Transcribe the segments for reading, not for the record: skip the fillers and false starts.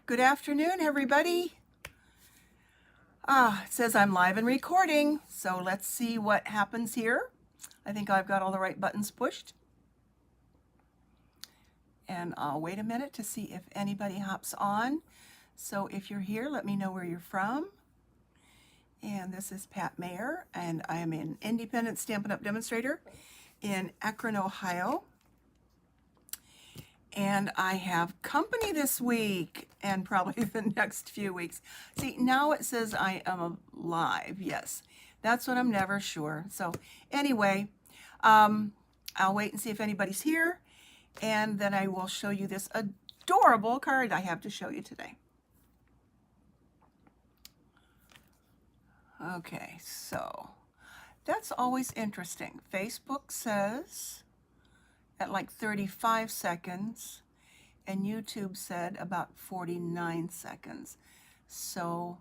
Good afternoon, everybody. It says I'm live and recording, so let's see what happens here. I think I've got all the right buttons pushed. And I'll wait a minute to see if anybody hops on. So if you're here, let me know where you're from. And this is Pat Mayer, and I am an independent Stampin' Up! Demonstrator in Akron, Ohio. And I have company this week and probably the next few weeks. See, now it says I am live. Yes, that's what I'm never sure. So anyway, I'll wait and see if anybody's here. And then I will show you this adorable card I have to show you today. Okay, so that's always interesting. Facebook says at like 35 seconds, and YouTube said about 49 seconds. So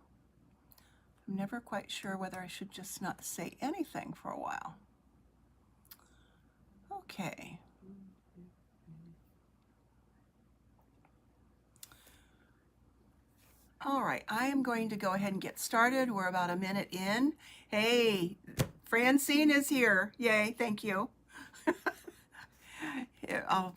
I'm never quite sure whether I should just not say anything for a while. Okay. All right, I am going to go ahead and get started. We're about a minute in. Hey, Francine is here. Yay, thank you. I'll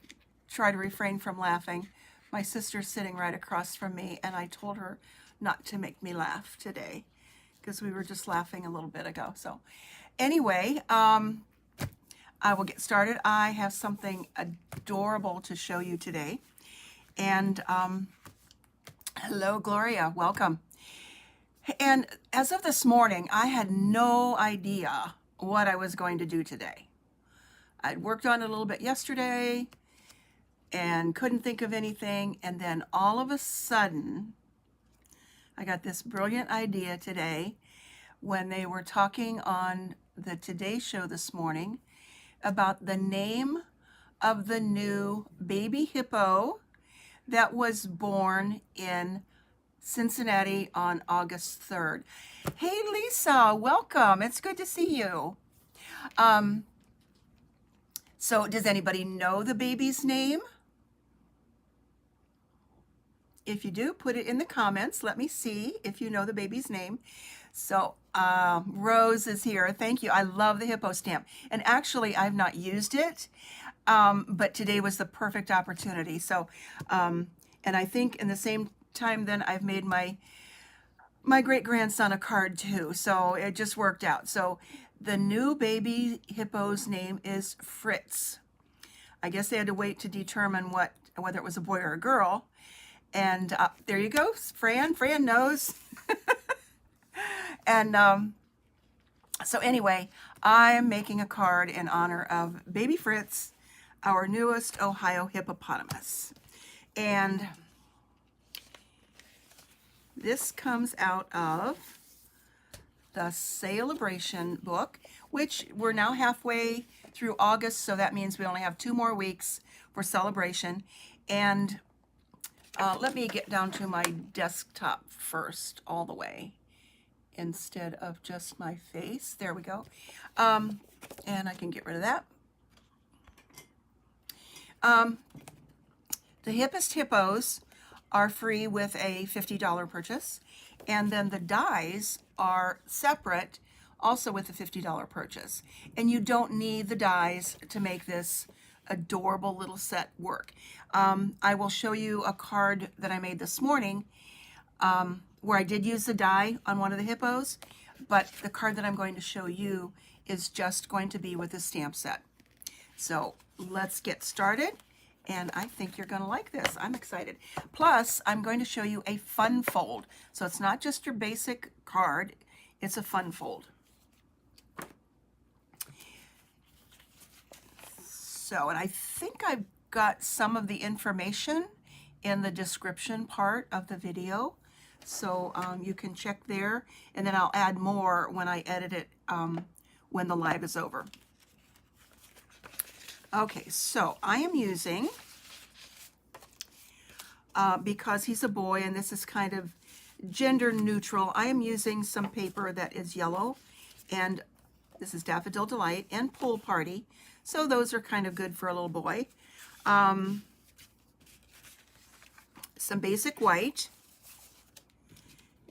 try to refrain from laughing. My sister's sitting right across from me, and I told her not to make me laugh today because we were just laughing a little bit ago. So anyway, I will get started. I have something adorable to show you today. And hello, Gloria. Welcome. And as of this morning, I had no idea what I was going to do today. I'd worked on it a little bit yesterday and couldn't think of anything. And then all of a sudden, I got this brilliant idea today when they were talking on the Today Show this morning about the name of the new baby hippo that was born in Cincinnati on August 3rd. Hey, Lisa, welcome. It's good to see you. So does anybody know the baby's name? If you do, put it in the comments. Let me see if you know the baby's name. So Rose is here. Thank you. I love the hippo stamp. And actually, I've not used it, but today was the perfect opportunity. So, and I think in the same time then I've made my great-grandson a card too. So it just worked out. So the new baby hippo's name is Fritz. I guess they had to wait to determine whether it was a boy or a girl. And there you go, Fran. Fran knows. And so anyway, I'm making a card in honor of baby Fritz, our newest Ohio hippopotamus. And this comes out of the Sale-a Bration book, which we're now halfway through August, so that means we only have 2 more weeks for celebration. And let me get down to my desktop first, all the way, instead of just my face. There we go. And I can get rid of that. The Hippest Hippos are free with a $50 purchase, and then the dies are separate, also with a $50 purchase. And you don't need the dies to make this adorable little set work. I will show you a card that I made this morning where I did use the die on one of the hippos, but the card that I'm going to show you is just going to be with the stamp set. So let's get started. And I think you're going to like this. I'm excited. Plus, I'm going to show you a fun fold. So it's not just your basic card. It's a fun fold. So, and I think I've got some of the information in the description part of the video. So you can check there. And then I'll add more when I edit it when the live is over. Okay, so I am using, because he's a boy and this is kind of gender neutral, I am using some paper that is yellow, and this is Daffodil Delight and Pool Party, so those are kind of good for a little boy. Some basic white,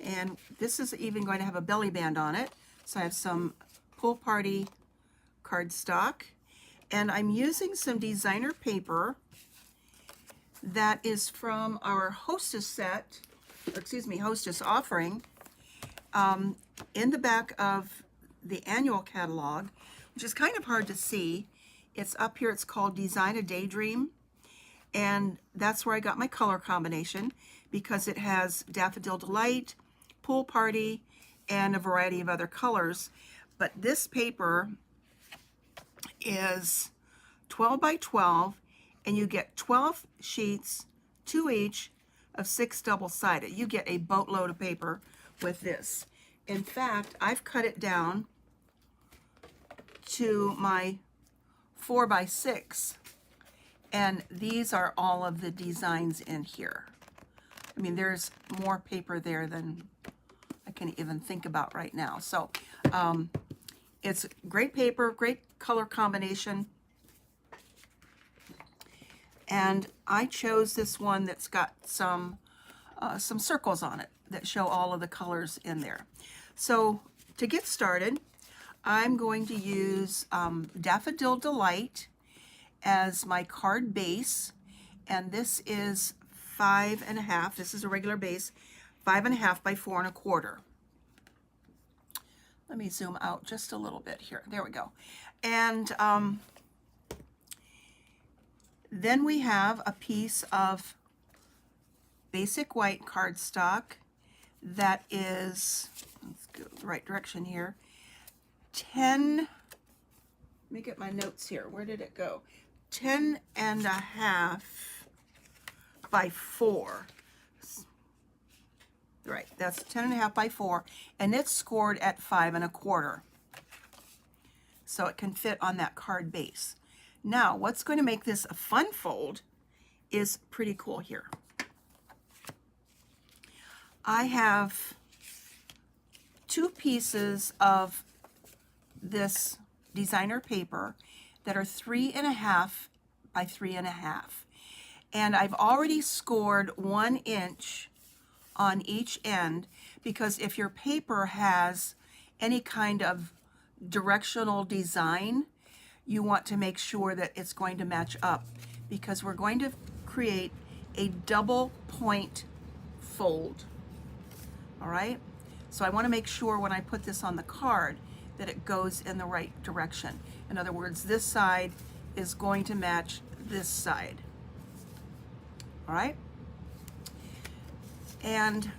And this is even going to have a belly band on it. So I have some Pool Party cardstock, and I'm using some designer paper that is from our Hostess set, or excuse me, Hostess offering. In the back of the annual catalog, which is kind of hard to see. It's up here, it's called Design a Daydream, and that's where I got my color combination, because it has Daffodil Delight, Pool Party, and a variety of other colors. But this paper is 12 by 12, and you get 12 sheets, 2 each, of 6 double-sided. You get a boatload of paper with this. In fact, I've cut it down to my 4 by 6, and these are all of the designs in here. I mean, there's more paper there than I can even think about right now. So it's great paper, great color combination. And I chose this one that's got some circles on it that show all of the colors in there. So to get started, I'm going to use Daffodil Delight as my card base, and this is 5.5. This is a regular base, 5.5 by 4 1/4. Let me zoom out just a little bit here. There we go. And then we have a piece of basic white cardstock that is, let's go the right direction here, 10, let me get my notes here. Where did it go? 10.5 by 4. Right, that's 10.5 by 4, and it's scored at 5 1/4. So it can fit on that card base. Now, what's going to make this a fun fold is pretty cool here. I have 2 pieces of this designer paper that are 3.5 by 3.5. And I've already scored 1 inch on each end, because if your paper has any kind of directional design, you want to make sure that it's going to match up, because we're going to create a double point fold. All right, so I want to make sure when I put this on the card that it goes in the right direction. In other words, this side is going to match this side. All right, and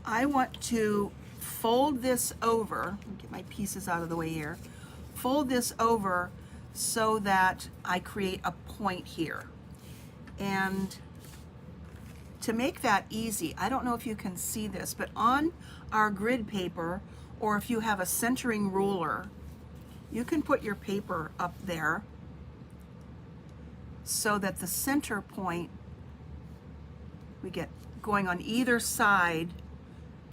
I want to fold this over. Let me get my pieces out of the way here. Fold this over so that I create a point here. And to make that easy, I don't know if you can see this, but on our grid paper, or if you have a centering ruler, you can put your paper up there so that the center point we get going on either side.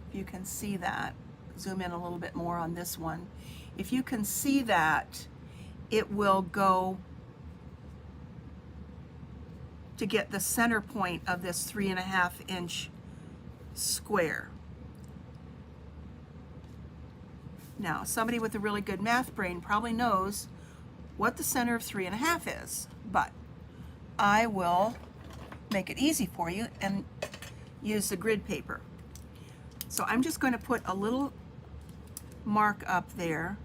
If you can see that, zoom in a little bit more on this one. If you can see that, it will go to get the center point of this 3.5 inch square. Now, somebody with a really good math brain probably knows what the center of 3.5 is, but I will make it easy for you and use the grid paper. So I'm just going to put a little mark up there.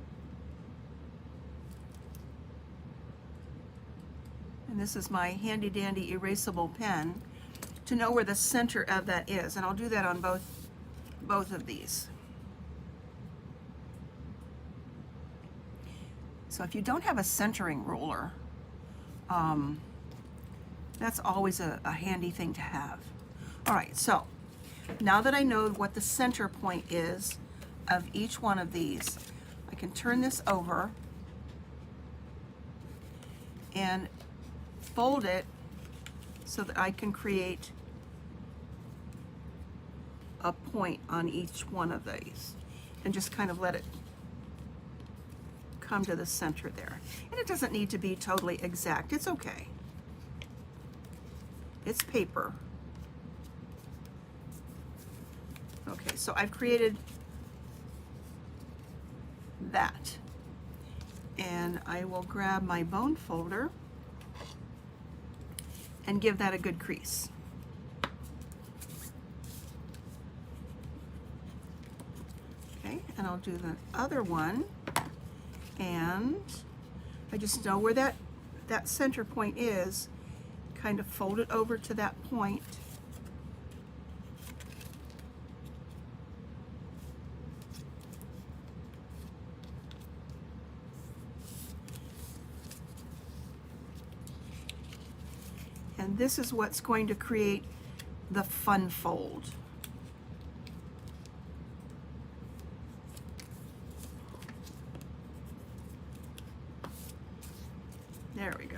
And this is my handy dandy erasable pen to know where the center of that is. And I'll do that on both of these. So if you don't have a centering ruler, that's always a handy thing to have. All right, so now that I know what the center point is of each one of these, I can turn this over and fold it so that I can create a point on each one of these, and just kind of let it come to the center there. And it doesn't need to be totally exact. It's okay. It's paper. Okay, so I've created that. And I will grab my bone folder and give that a good crease. Okay, and I'll do the other one, and I just know where that center point is, kind of fold it over to that point. And this is what's going to create the fun fold. There we go.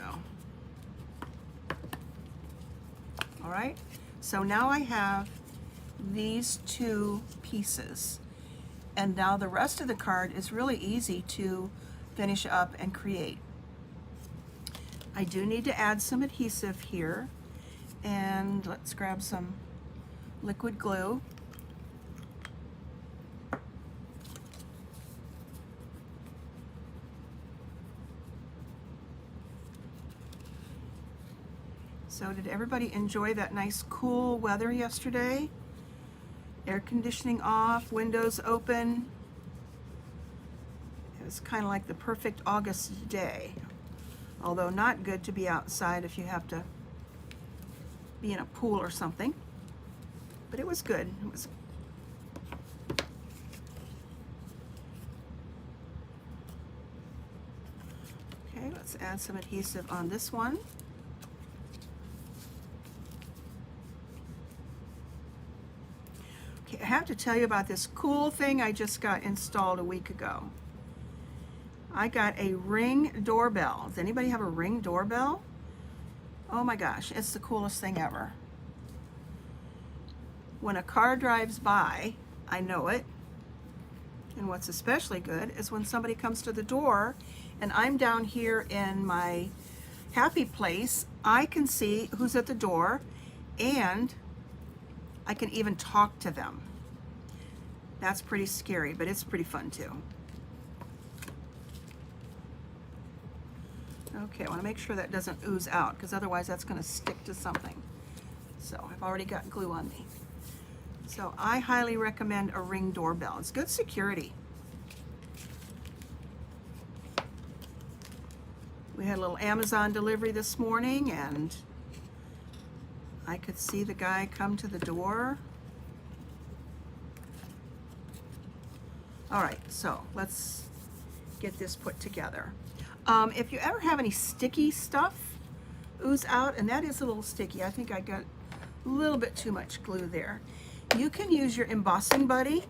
All right, so now I have these two pieces. And now the rest of the card is really easy to finish up and create. I do need to add some adhesive here, and let's grab some liquid glue. So did everybody enjoy that nice cool weather yesterday? Air conditioning off, windows open. It was kind of like the perfect August day. Although not good to be outside if you have to be in a pool or something. But it was good. It was. Okay, let's add some adhesive on this one. Okay, I have to tell you about this cool thing I just got installed a week ago. I got a Ring doorbell. Does anybody have a Ring doorbell? Oh my gosh, it's the coolest thing ever. When a car drives by, I know it. And what's especially good is when somebody comes to the door and I'm down here in my happy place, I can see who's at the door and I can even talk to them. That's pretty scary, but it's pretty fun too. Okay, I want to make sure that doesn't ooze out, because otherwise that's going to stick to something. So I've already got glue on me. So I highly recommend a Ring doorbell. It's good security. We had a little Amazon delivery this morning, and I could see the guy come to the door. All right, so let's get this put together. If you ever have any sticky stuff ooze out, and that is a little sticky, I think I got a little bit too much glue there. You can use your embossing buddy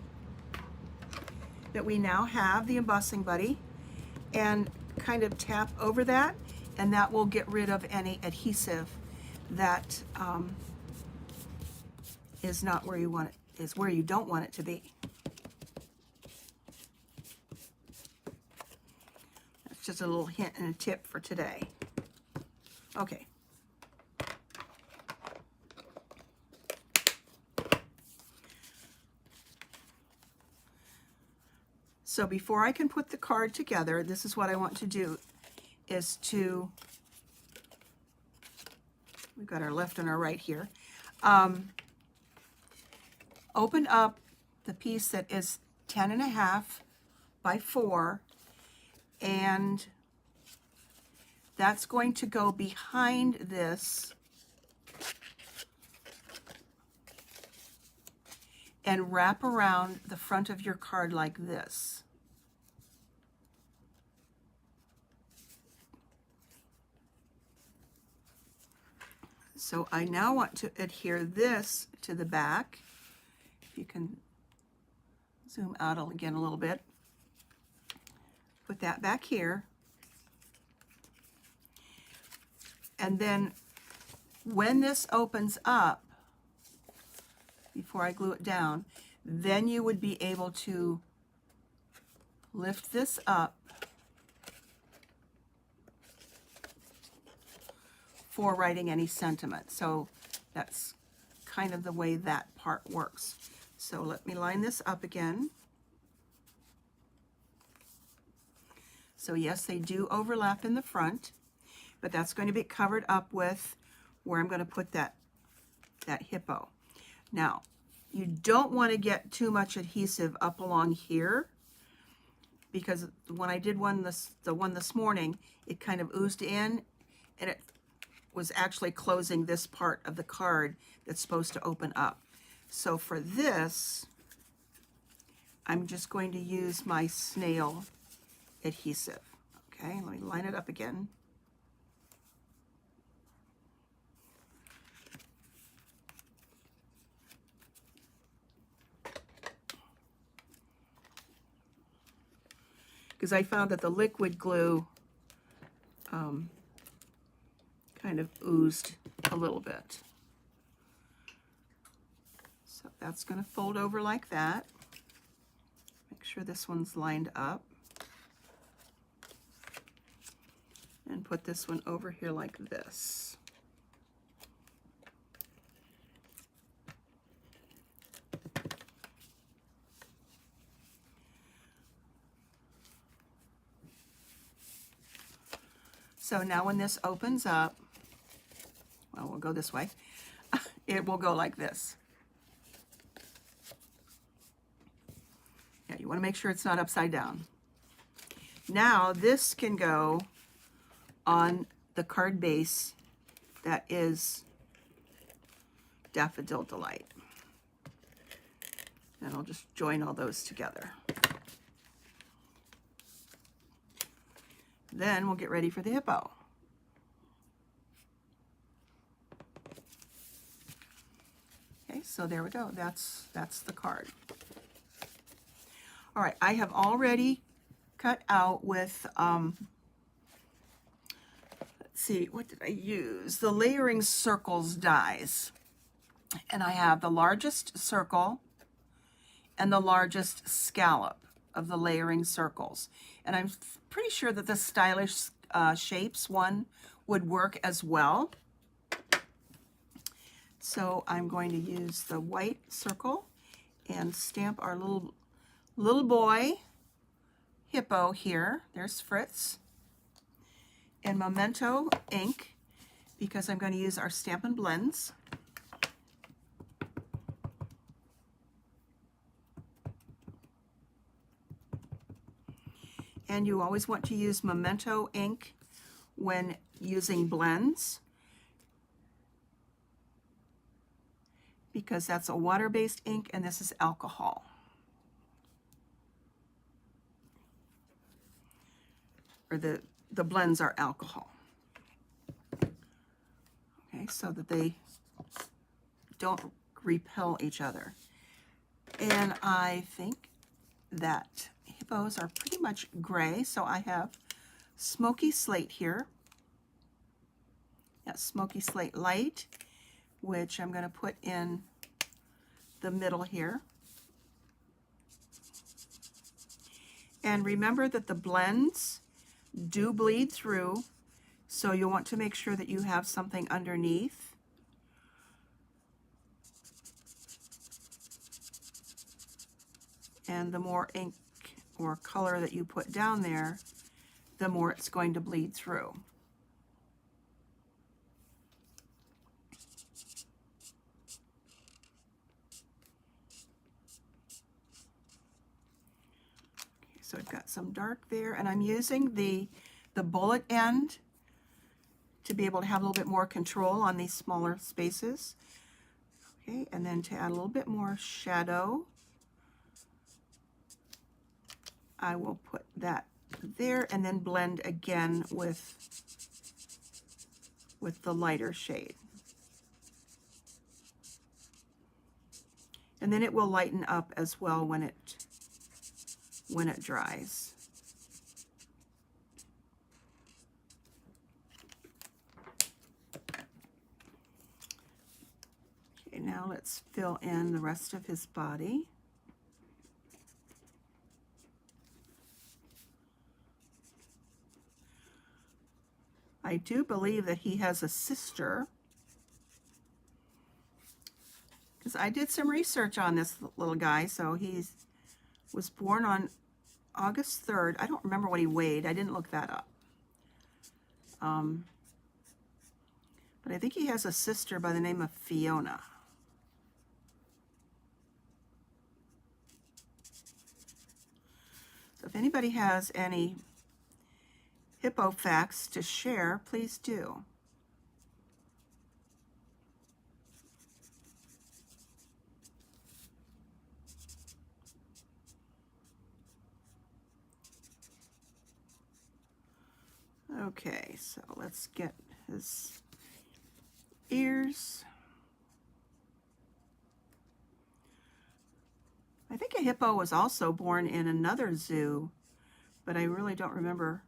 that we now have, the embossing buddy, and kind of tap over that, and that will get rid of any adhesive that is not where you want it, is where you don't want it to be. Just a little hint and a tip for today. Okay. So before I can put the card together, this is what I want to do, is to, we've got our left and our right here, open up the piece that is 10.5 by 4, and that's going to go behind this and wrap around the front of your card like this. So I now want to adhere this to the back. If you can zoom out again a little bit. Put that back here. And then when this opens up, before I glue it down, then you would be able to lift this up for writing any sentiment. So that's kind of the way that part works. So let me line this up again. So yes, they do overlap in the front, but that's going to be covered up with where I'm going to put that hippo. Now, you don't want to get too much adhesive up along here, because when I did the one this morning, it kind of oozed in, and it was actually closing this part of the card that's supposed to open up. So for this, I'm just going to use my snail adhesive. Okay, let me line it up again. Because I found that the liquid glue kind of oozed a little bit. So that's going to fold over like that. Make sure this one's lined up. And put this one over here like this. So now when this opens up, well, we'll go this way. It will go like this. Yeah, you want to make sure it's not upside down. Now this can go on the card base that is Daffodil Delight. And I'll just join all those together. Then we'll get ready for the hippo. Okay, so there we go. That's the card. All right, I have already cut out with, let's see, what did I use? The Layering Circles dies. And I have the largest circle and the largest scallop of the Layering Circles. And I'm pretty sure that the Stylish Shapes one would work as well. So I'm going to use the white circle and stamp our little boy hippo here. There's Fritz. And Memento ink, because I'm going to use our Stampin' Blends. And you always want to use Memento ink when using blends, because that's a water-based ink and this is alcohol. Or the blends are alcohol. Okay, so that they don't repel each other. And I think that hippos are pretty much gray, so I have Smoky Slate here. That's Smoky Slate Light, which I'm going to put in the middle here. And remember that the blends do bleed through, so you'll want to make sure that you have something underneath. And the more ink or color that you put down there, the more it's going to bleed through. Okay, so I've got some dark there, and I'm using the bullet end to be able to have a little bit more control on these smaller spaces. Okay, and then to add a little bit more shadow, I will put that there and then blend again with the lighter shade. And then it will lighten up as well when it dries. Okay, now let's fill in the rest of his body. I do believe that he has a sister, because I did some research on this little guy. So he was born on August 3rd. I don't remember what he weighed. I didn't look that up. But I think he has a sister by the name of Fiona. So if anybody has any hippo facts to share, please do. Okay, so let's get his ears. I think a hippo was also born in another zoo, but I really don't remember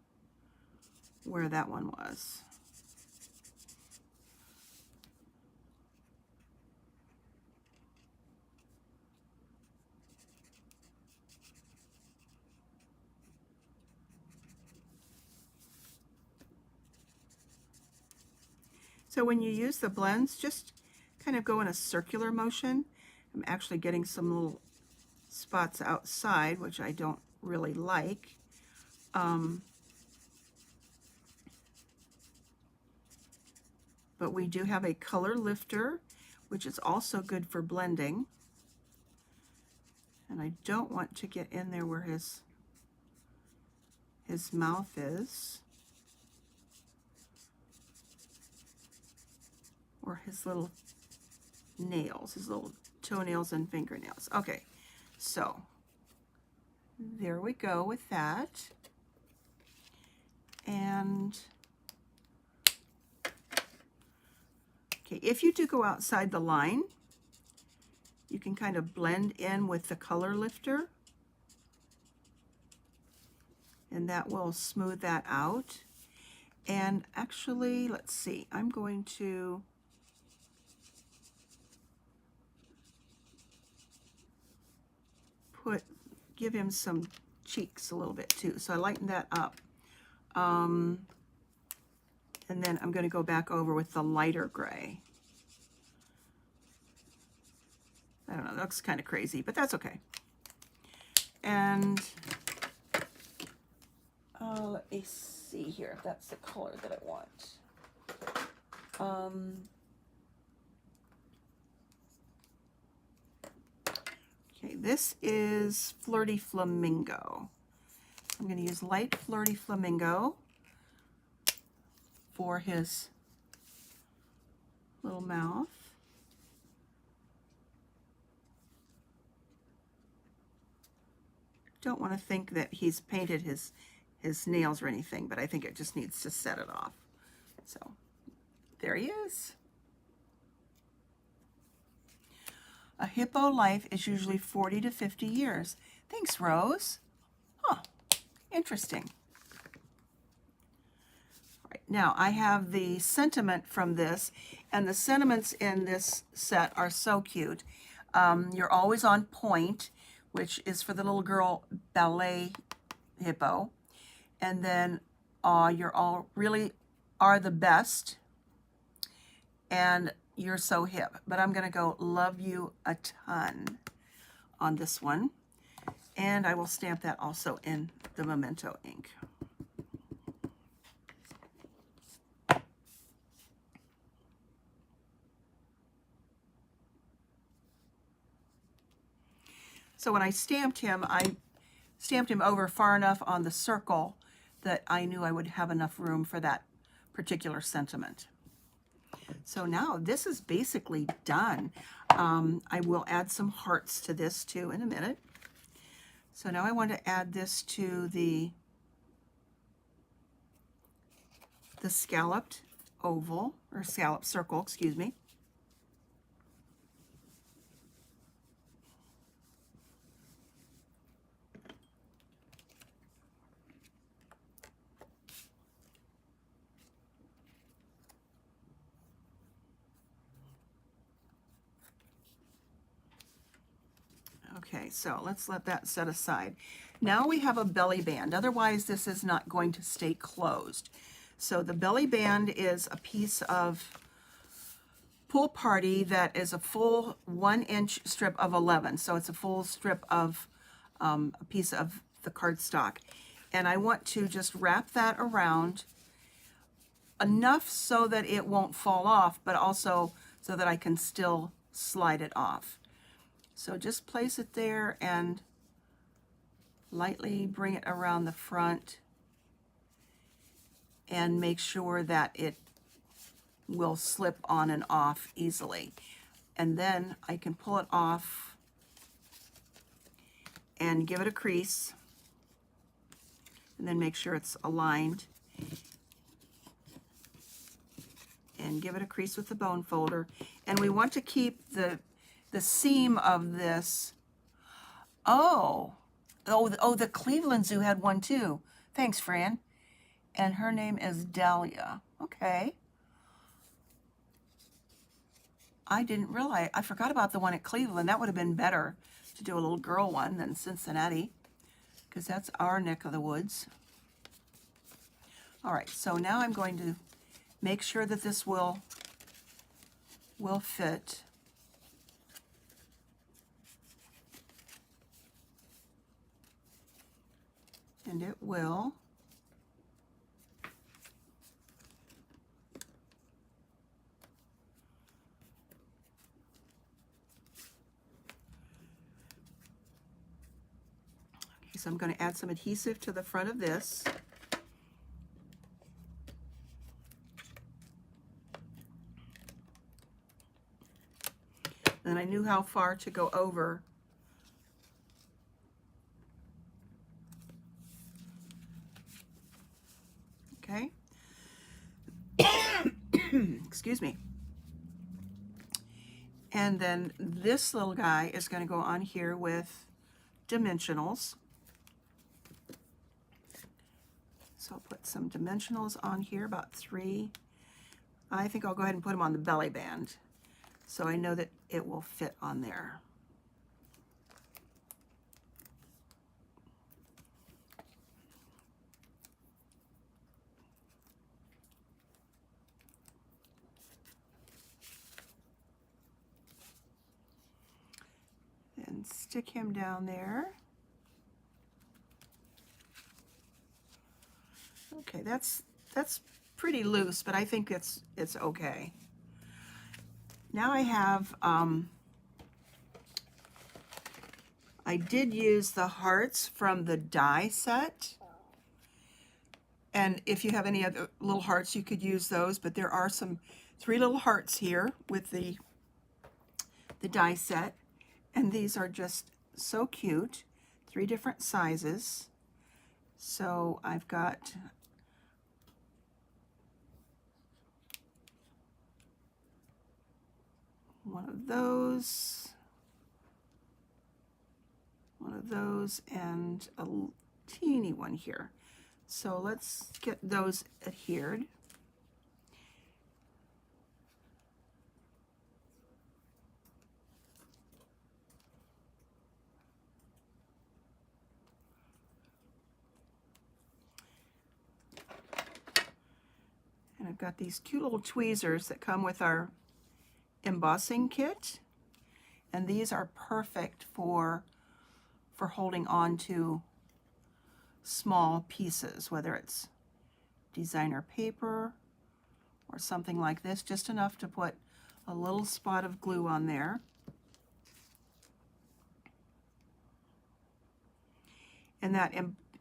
where that one was. So when you use the blends, just kind of go in a circular motion. I'm actually getting some little spots outside, which I don't really like. But we do have a color lifter, which is also good for blending. And I don't want to get in there where his mouth is, or his little nails, his little toenails and fingernails. Okay, so there we go with that. And okay, if you do go outside the line, you can kind of blend in with the color lifter, and that will smooth that out. And actually, let's see, I'm going to give him some cheeks a little bit too. So I lighten that up. And then I'm going to go back over with the lighter gray. I don't know, that looks kind of crazy, but that's okay. And let me see here if that's the color that I want. Okay, this is Flirty Flamingo. I'm going to use light Flirty Flamingo for his little mouth. Don't want to think that he's painted his nails or anything, but I think it just needs to set it off. So there he is. A hippo life is usually 40 to 50 years. Thanks, Rose. Huh, interesting. All right, now I have the sentiment from this, and the sentiments in this set are so cute. You're always on point, which is for the little girl ballet hippo. And then you're all really are the best, and you're so hip. But I'm going to go love you a ton on this one. And I will stamp that also in the Memento ink. So when I stamped him over far enough on the circle that I knew I would have enough room for that particular sentiment. So now this is basically done. I will add some hearts to this too in a minute. So now I want to add this to the scalloped oval, or scalloped circle, excuse me. Okay, so let's let that set aside. Now we have a belly band. Otherwise, this is not going to stay closed. So the belly band is a piece of pool party that is a full 1-inch strip of 11. So it's a full strip of a piece of the cardstock. And I want to just wrap that around enough so that it won't fall off, but also so that I can still slide it off. So just place it there and lightly bring it around the front and make sure that it will slip on and off easily. And then I can pull it off and give it a crease, and then make sure it's aligned, and give it a crease with the bone folder. And we want to keep the seam of this. Oh, the Cleveland Zoo had one too. Thanks, Fran. And her name is Dahlia. Okay. I didn't realize, I forgot about the one at Cleveland. That would have been better to do a little girl one than Cincinnati, because that's our neck of the woods. All right, so now I'm going to make sure that this will fit. And it will. Okay, so I'm going to add some adhesive to the front of this. And I knew how far to go over. Okay. Excuse me. And then this little guy is going to go on here with dimensionals. So I'll put some dimensionals on here, about 3. I think I'll go ahead and put them on the belly band, so I know that it will fit on there. And stick him down there. Okay, that's pretty loose, but I think it's okay. Now I have, I did use the hearts from the die set. And if you have any other little hearts, you could use those, but there are 3 little hearts here with the die set. And these are just so cute, 3 different sizes. So I've got one of those, and a teeny one here. So let's get those adhered. And I've got these cute little tweezers that come with our embossing kit, and these are perfect for holding on to small pieces, whether it's designer paper or something like this, just enough to put a little spot of glue on there. And that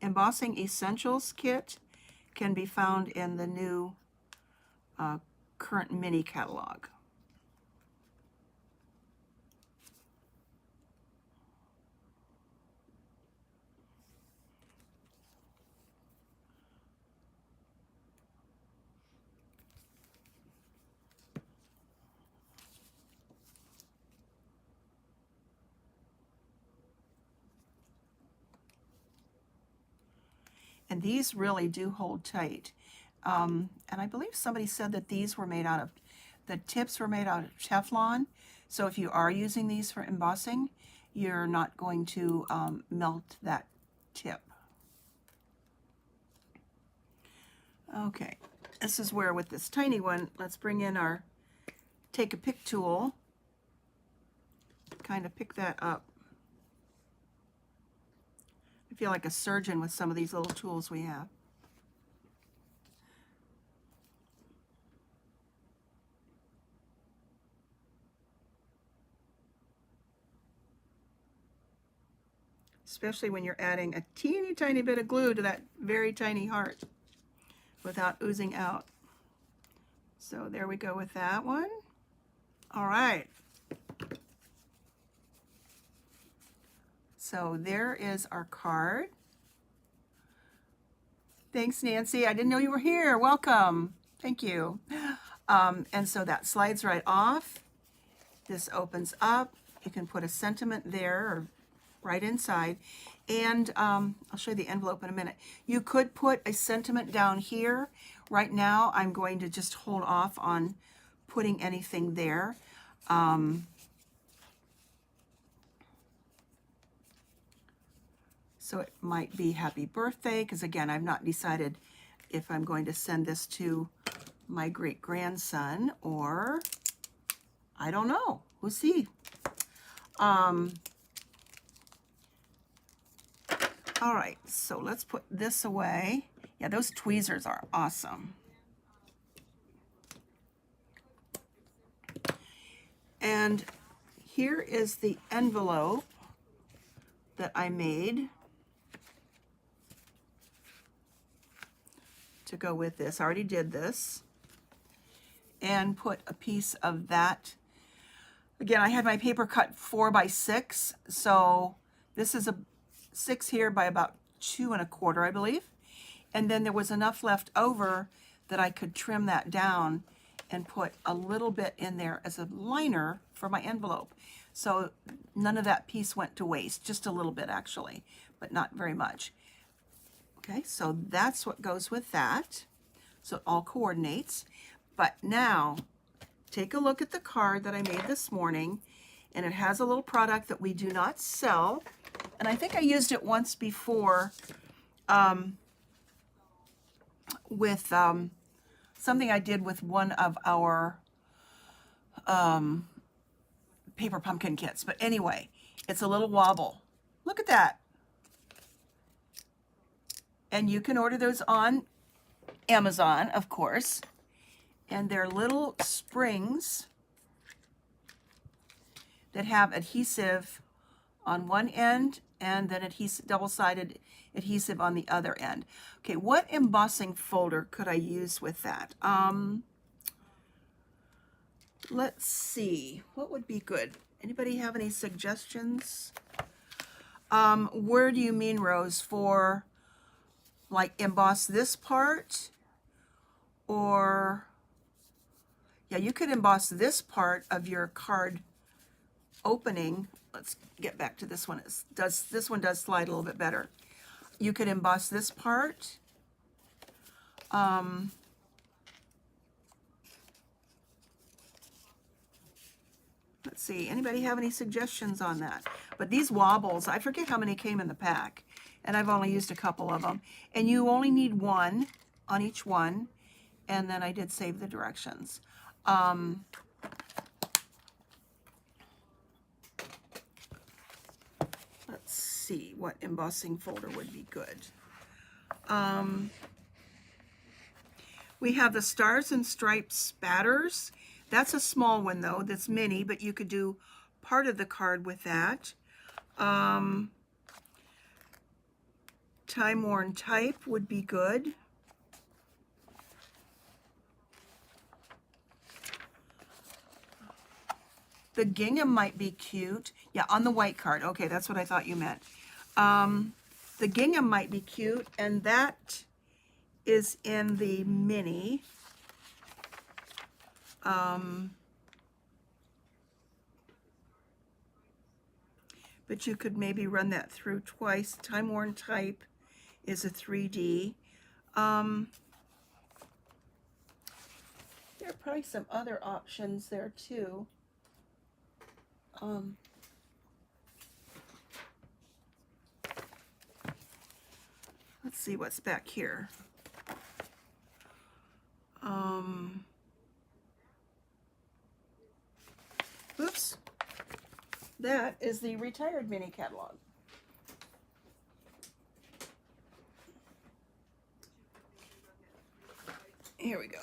embossing essentials kit can be found in the new current mini catalog. And these really do hold tight. And I believe somebody said that these were made out of, the tips were made out of Teflon. So if you are using these for embossing, you're not going to melt that tip. Okay, this is where with this tiny one, let's bring in our take a pick tool, kind of pick that up. I feel like a surgeon with some of these little tools we have. Especially when you're adding a teeny tiny bit of glue to that very tiny heart without oozing out. So there we go with that one. All right. So there is our card. Thanks, Nancy. I didn't know you were here. Welcome. Thank you. And so that slides right off. This opens up. You can put a sentiment there or right inside. And I'll show you the envelope in a minute. You could put a sentiment down here. Right now, I'm going to just hold off on putting anything there. So it might be happy birthday, because again, I've not decided if I'm going to send this to my great-grandson or I don't know. We'll see. All right, so let's put this away. Yeah, those tweezers are awesome. And here is the envelope that I made to go with this. I already did this. And put a piece of that. Again, I had my paper cut 4 by 6, so this is a 6 here by about 2 1/4, I believe. And then there was enough left over that I could trim that down and put a little bit in there as a liner for my envelope. So none of that piece went to waste, just a little bit actually, but not very much. Okay, so that's what goes with that. So it all coordinates. But now, take a look at the card that I made this morning, and it has a little product that we do not sell. And I think I used it once before with something I did with one of our paper pumpkin kits. But anyway, it's a little wobble. Look at that. And you can order those on Amazon, of course. And they're little springs that have adhesive on one end and then double-sided adhesive on the other end. Okay, what embossing folder could I use with that? Let's see, what would be good? Anybody have any suggestions? Where do you mean, Rose? For like emboss this part? Or yeah, you could emboss this part of your card opening. Let's get back to this one. This one does slide a little bit better. You could emboss this part. Let's see, anybody have any suggestions on that? But these wobbles, I forget how many came in the pack, and I've only used a couple of them. And you only need one on each one, and then I did save the directions. Let's see what embossing folder would be good. We have the Stars and Stripes spatters. That's a small one though, that's mini, but you could do part of the card with that. Time Worn Type would be good. The gingham might be cute. Yeah, on the white card. Okay, that's what I thought you meant. The gingham might be cute, and that is in the mini. But you could maybe run that through twice. Time Worn Type is a 3D. There are probably some other options there too. Let's see what's back here. that is the retired mini catalog. Here we go.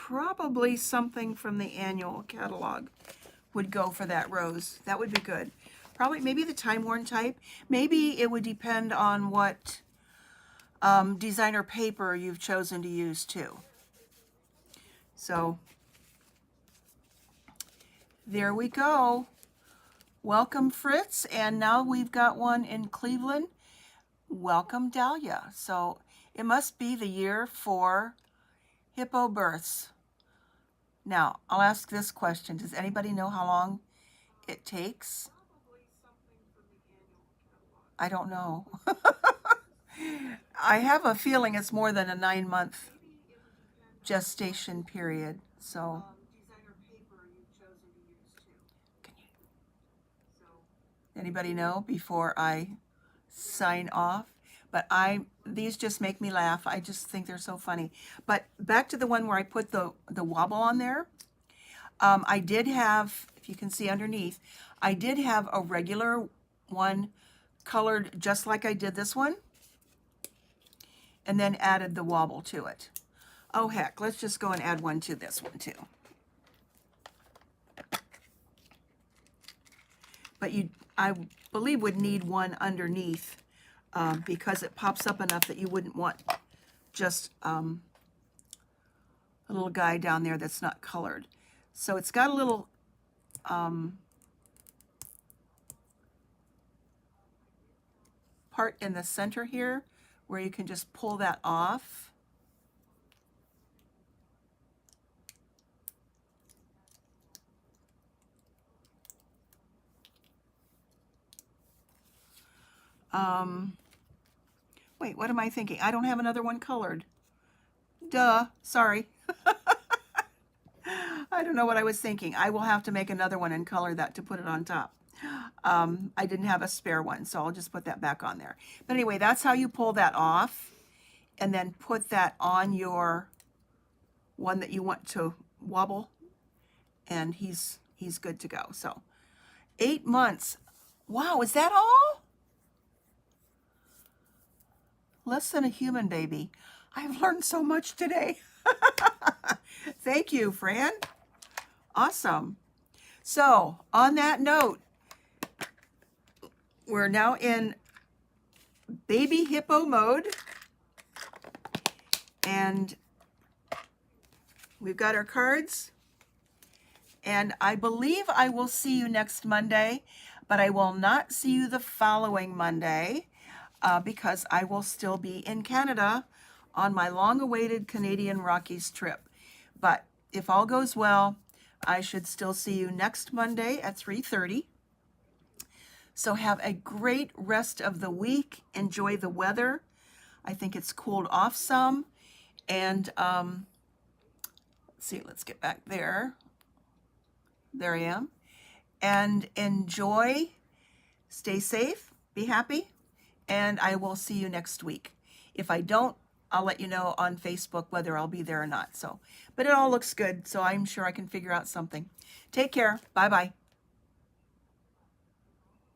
Probably something from the annual catalog would go for that rose. That would be good. Probably maybe the time-worn type. Maybe it would depend on what designer paper you've chosen to use too. So there we go. Welcome, Fritz. And now we've got one in Cleveland. Welcome, Dahlia. So it must be the year for hippo births. Now, I'll ask this question. Does anybody know how long it takes? I don't know. I have a feeling it's more than a 9-month gestation period. So, anybody know before I sign off? But these just make me laugh. I just think they're so funny. But back to the one where I put the wobble on there. I did have, if you can see underneath, I did have a regular one colored just like I did this one, and then added the wobble to it. Oh heck, let's just go and add one to this one too. But I believe would need one underneath because it pops up enough that you wouldn't want just a little guy down there that's not colored. So it's got a little part in the center here where you can just pull that off. Wait, what am I thinking? I don't have another one colored. Duh, sorry. I don't know what I was thinking. I will have to make another one and color that to put it on top. I didn't have a spare one, so I'll just put that back on there. But anyway, that's how you pull that off and then put that on your one that you want to wobble, and he's good to go. So 8 months. Wow, is that all? Less than a human baby. I've learned so much today. Thank you, Fran. Awesome. So on that note, we're now in baby hippo mode, and we've got our cards, and I believe I will see you next Monday, but I will not see you the following Monday because I will still be in Canada on my long-awaited Canadian Rockies trip. But if all goes well, I should still see you next Monday at 3:30. So have a great rest of the week. Enjoy the weather. I think it's cooled off some. And let's see, let's get back there. There I am. And enjoy. Stay safe. Be happy. And I will see you next week. If I don't, I'll let you know on Facebook whether I'll be there or not. So, but it all looks good, so I'm sure I can figure out something. Take care. Bye-bye.